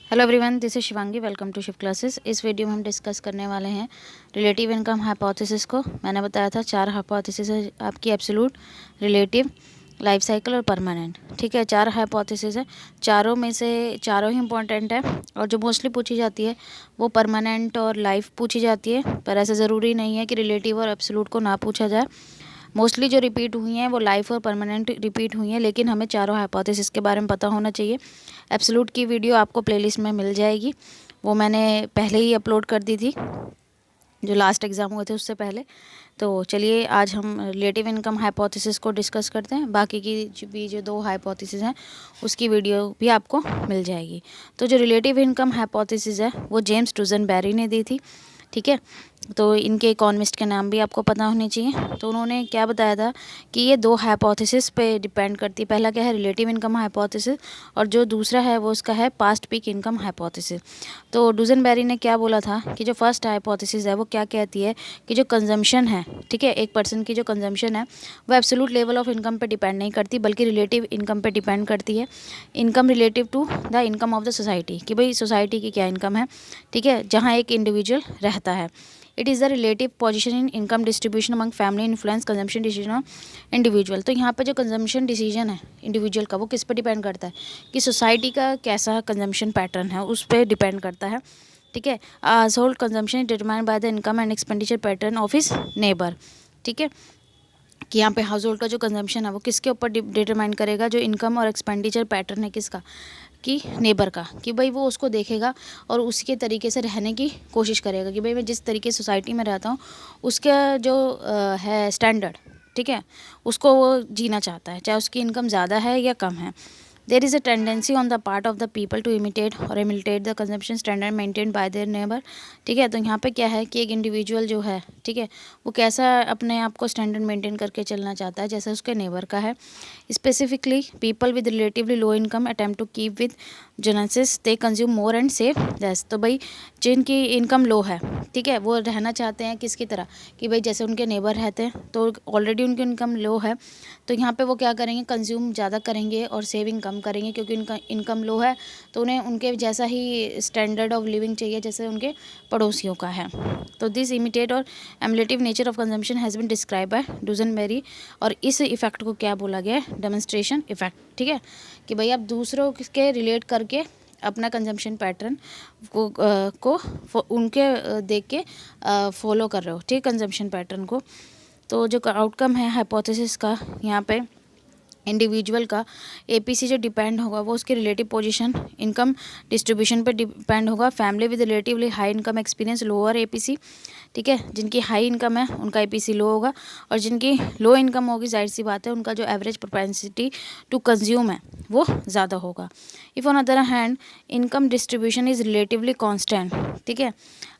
Hello everyone, this is Shivangi. Welcome to Shiv classes. इस video में हम डिस्कस करने वाले हैं रिलेटिव इनकम हाइपोथेसिस को। मैंने बताया था 4 हाइपोथेसिस है आपकी: एब्सोल्यूट, रिलेटिव, लाइफ साइकिल और परमानेंट। ठीक है, 4 हाइपोथेसिस है। चारों में से चारों ही इंपॉर्टेंट है और जो मोस्टली पूछी जाती है वो परमानेंट और लाइफ पूछी जाती है, पर ऐसा ज़रूरी नहीं है कि रिलेटिव और एब्सोल्यूट को ना पूछा जाए। मोस्टली जो रिपीट हुई हैं वो लाइफ और परमानेंट रिपीट हुई हैं, लेकिन हमें चारों हाइपोथेसिस के बारे में पता होना चाहिए। एब्सोल्यूट की वीडियो आपको प्लेलिस्ट में मिल जाएगी, वो मैंने पहले ही अपलोड कर दी थी जो लास्ट एग्ज़ाम हुए थे उससे पहले। तो चलिए आज हम रिलेटिव इनकम हाइपोथेसिस को डिस्कस करते हैं। बाकी की भी जो 2 हाइपोथेसिस हैं उसकी वीडियो भी आपको मिल जाएगी। तो जो रिलेटिव इनकम हाइपोथेसिस है वो जेम्स डुजनबेरी ने दी थी। ठीक है, तो इनके इकोनॉमिस्ट के नाम भी आपको पता होने चाहिए। तो उन्होंने क्या बताया था कि ये 2 हाइपोथेसिस पे डिपेंड करती है। पहला क्या है, रिलेटिव इनकम हाइपोथेसिस, और जो दूसरा है वो उसका है पास्ट पीक इनकम हाइपोथेसिस। तो डुजनबेरी ने क्या बोला था कि जो फर्स्ट हाइपोथेसिस है वो क्या कहती है कि जो कंजम्पशन है, ठीक है, एक पर्सन की जो कंजम्पशन है वो एब्सोल्यूट लेवल ऑफ इनकम पे डिपेंड नहीं करती बल्कि रिलेटिव इनकम पे डिपेंड करती है। Income relative to the income of the society, कि भाई सोसाइटी की क्या इनकम है, ठीक है, जहाँ एक इंडिविजुअल रहता है। It is the relative position in income distribution among family influence consumption decision of individual. तो यहाँ पे जो कंजम्पशन डिसीजन है इंडिविजुअल का वो किस पर डिपेंड करता है कि सोसाइटी का कैसा कंजम्पशन पैटर्न है उस पर डिपेंड करता है। ठीक है, household consumption determined by the income and expenditure pattern of his neighbour. ठीक है, कि यहाँ पे हाउस होल्ड का जो कंजम्पशन है वो किसके ऊपर डिटरमाइन करेगा, जो इनकम और एक्सपेंडिचर पैटर्न है किसका, कि नेबर का, कि भाई वो उसको देखेगा और उसके तरीके से रहने की कोशिश करेगा कि भाई मैं जिस तरीके सोसाइटी में रहता हूँ उसका जो है स्टैंडर्ड, ठीक है, उसको वो जीना चाहता है, चाहे उसकी इनकम ज़्यादा है या कम है। There is a tendency on the part of the people to imitate the consumption standard maintained by their neighbour. ठीक है, तो यहाँ पे क्या है कि एक इंडिविजुअल जो है, ठीक है, वो कैसा अपने आप को स्टैंडर्ड मेंटेन करके चलना चाहता है जैसा उसके नेबर का है। Specifically people with relatively low income attempt to keep with Joneses they consume more and save less. तो भाई जिनकी इनकम लो है, ठीक है, वो रहना चाहते हैं किसकी तरह, कि भाई जैसे उनके नेबर रहते हैं, तो ऑलरेडी उनकी इनकम लो है, तो यहाँ पे वो क्या करेंगे, कंज्यूम ज़्यादा करेंगे और सेविंग कम करेंगे, क्योंकि उनका इनकम लो है तो उन्हें उनके जैसा ही स्टैंडर्ड ऑफ लिविंग चाहिए जैसे उनके पड़ोसियों का है। तो दिस इमिटेट और emulative nature of consumption has been describe by Duesenberry, और इस इफ़ेक्ट को क्या बोला गया है, डेमोन्स्ट्रेशन इफ़ेक्ट। ठीक है, कि भाई आप दूसरों के रिलेट करके अपना कंजम्पशन पैटर्न को उनके देख के फॉलो कर रहे हो, ठीक, कंजम्पशन पैटर्न को। तो जो आउटकम है हाइपोथेसिस का, यहाँ पे इंडिविजुअल का एपीसी जो डिपेंड होगा वो उसके रिलेटिव पोजीशन इनकम डिस्ट्रीब्यूशन पे डिपेंड होगा। Family with relatively high income experience lower APC, ठीक है, जिनकी हाई इनकम है उनका एपीसी लो होगा, और जिनकी लो इनकम होगी जाहिर सी बात है उनका जो एवरेज प्रोपेंसिटी टू कंज्यूम है वो ज़्यादा होगा। If on other hand income distribution is relatively constant, ठीक है,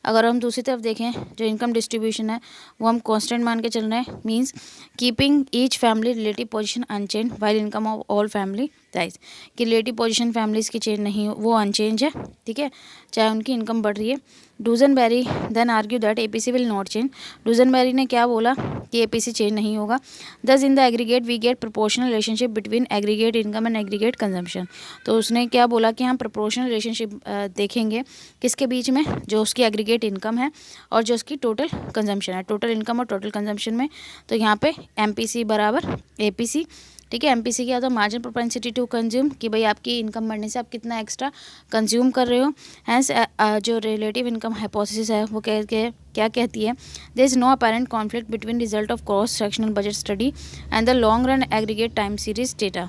अगर हम दूसरी तरफ देखें जो इनकम डिस्ट्रीब्यूशन है वो हम कांस्टेंट मान के चल रहे हैं, means keeping each family relative position unchanged while income of all family rise, कि रिलेटिव पोजीशन फैमिलीज़ की चेंज नहीं, वो अनचेंज है, ठीक है, चाहे उनकी इनकम बढ़ रही है। Duesenberry then argue that APC will not change. Duesenberry ने क्या बोला कि एपीसी चेंज नहीं होगा। Thus in the aggregate we get proportional relationship between aggregate income and aggregate consumption. तो उसने क्या बोला कि हम प्रोपोर्शनल रिलेशनशिप देखेंगे किसके बीच में, जो उसकी एग्रीगेट इनकम है और जो उसकी टोटल कंजम्पशन है, टोटल इनकम और टोटल कंजम्पशन में। तो यहाँ पे एमपीसी बराबर एपीसी, ठीक है, एमपीसी क्या होता है, मार्जिन प्रोपेंसिटी टू कंज्यूम, कि भाई आपकी इनकम बढ़ने से आप कितना एक्स्ट्रा कंज्यूम कर रहे हो। हैंस जो रिलेटिव इनकम हाइपोथेसिस है वो क्या कहती है, there is no apparent conflict between result of cross sectional budget study and the long run aggregate time series data.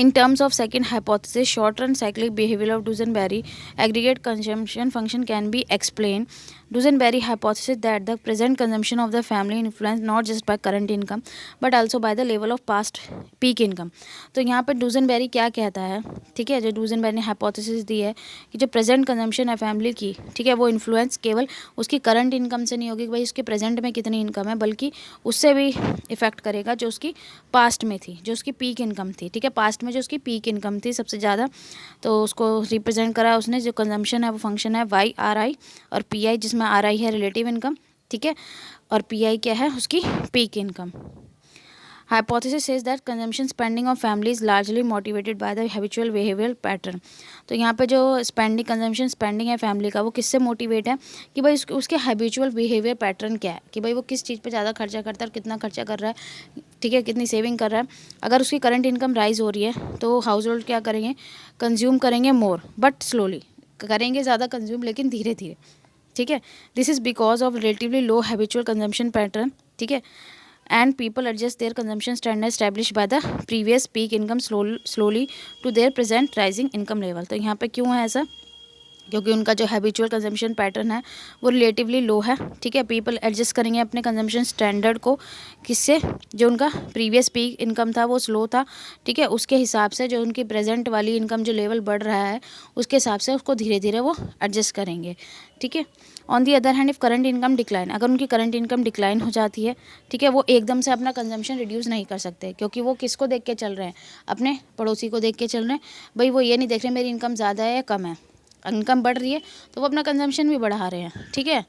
In terms of second hypothesis, short-run cyclic behavior of Dusenberry aggregate consumption function can be explained. Dusenberry hypothesis that the present consumption of the family influenced not just by current income but also by the level of past peak income. तो यहाँ पर डूजनबेरी क्या कहता है, ठीक है, जो डूजनबेरी ने हाइपोथेसिस दी है कि जो प्रेजेंट कंजम्पशन है फैमिली की, ठीक है, वो इन्फ्लुएंस केवल उसकी करंट इनकम से नहीं होगी कि भाई उसके प्रेजेंट में कितनी इनकम है, बल्कि उससे भी इफेक्ट करेगा जो उसकी पास्ट में थी, जो उसकी पीक इनकम थी, ठीक है, पास्ट में जो उसकी पीक इनकम थी सबसे ज़्यादा, तो उसको रिप्रेजेंट करा उसने, जो कंजम्पशन है वो फंक्शन है वाई आर आई और पी आई, जिसमें आर आई है रिलेटिव इनकम, ठीक है, और पी आई क्या है उसकी peak income. Hypothesis says that consumption spending of family is largely motivated by the habitual behaviour pattern. तो यहाँ पे जो कंजम्पशन स्पेंडिंग है फैमिली का, वो किससे मोटिवेट है कि भाई उसके हैबिचुअल बिहेवियर पैटर्न क्या है, कि भाई वो किस चीज़ पे ज़्यादा खर्चा करता है और कितना खर्चा कर रहा है, ठीक है, कितनी सेविंग कर रहा है। अगर उसकी करंट इनकम राइज हो रही है तो हाउस होल्ड क्या करेंगे, कंज्यूम करेंगे मोर बट स्लोली, करेंगे ज़्यादा कंज्यूम लेकिन धीरे धीरे, ठीक है। This is because of relatively low habitual consumption pattern, ठीक है, and people adjust their consumption standard established by the previous peak income slowly to their present rising income level। तो यहाँ पे क्यों है ऐसा, क्योंकि उनका जो हैबिचुअल कंजम्पशन पैटर्न है वो रिलेटिवली लो है, ठीक है। पीपल एडजस्ट करेंगे अपने कंजम्पशन स्टैंडर्ड को, किससे, जो उनका प्रीवियस पीक इनकम था वो स्लो था, ठीक है, उसके हिसाब से जो उनकी प्रेजेंट वाली इनकम जो लेवल बढ़ रहा है उसके हिसाब से उसको धीरे धीरे वो एडजस्ट करेंगे, ठीक है। On the other hand if current income decline, अगर उनकी करंट इनकम डिक्लाइन हो जाती है, ठीक है, वो एकदम से अपना कंजम्पशन रिड्यूस नहीं कर सकते, क्योंकि वो किसको देख के चल रहे हैं, अपने पड़ोसी को देख के चल रहे हैं। भाई वो ये नहीं देख रहे मेरी इनकम ज़्यादा है या कम है, इनकम बढ़ रही है तो वो अपना कंजम्पशन भी बढ़ा रहे हैं, ठीक है।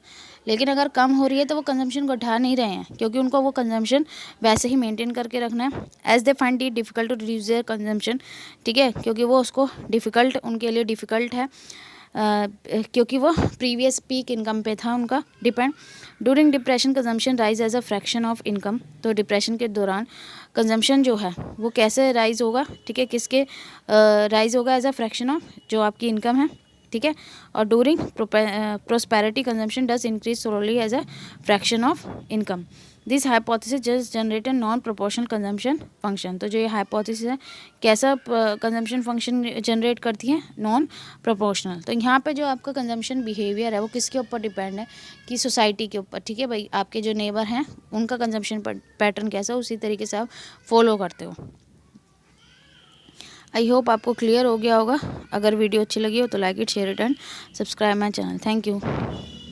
लेकिन अगर कम हो रही है तो वो कंजम्पशन को उठा नहीं रहे हैं, क्योंकि उनको वो कंजम्पशन वैसे ही मेंटेन करके रखना है। As they find it difficult to reduce their consumption, ठीक है, क्योंकि वो उसको डिफ़िकल्ट, उनके लिए डिफ़िकल्ट है, क्योंकि वो प्रीवियस पीक इनकम पे था उनका depend. During depression consumption rise as a fraction of income, तो डिप्रेशन के दौरान कंजम्पशन जो है वो कैसे राइज होगा, ठीक है, किसके राइज होगा, एज अ फ्रैक्शन ऑफ जो आपकी इनकम है, ठीक है। और during prosperity consumption does increase slowly as a fraction of income. This hypothesis just generate a non proportional consumption function. तो जो ये हाइपोथेसिस है कैसा कंजम्पशन फंक्शन जनरेट करती है, नॉन प्रोपोर्शनल। तो यहाँ पे जो आपका कंजम्पशन बिहेवियर है वो किसके ऊपर डिपेंड है, कि सोसाइटी के ऊपर, ठीक है। भाई आपके जो नेबर हैं उनका कंजम्पशन पैटर्न कैसा, उसी तरीके से आप फॉलो करते हो। आई होप आपको क्लियर हो गया होगा। अगर वीडियो अच्छी लगी हो तो like it, share it and subscribe my channel. Thank you.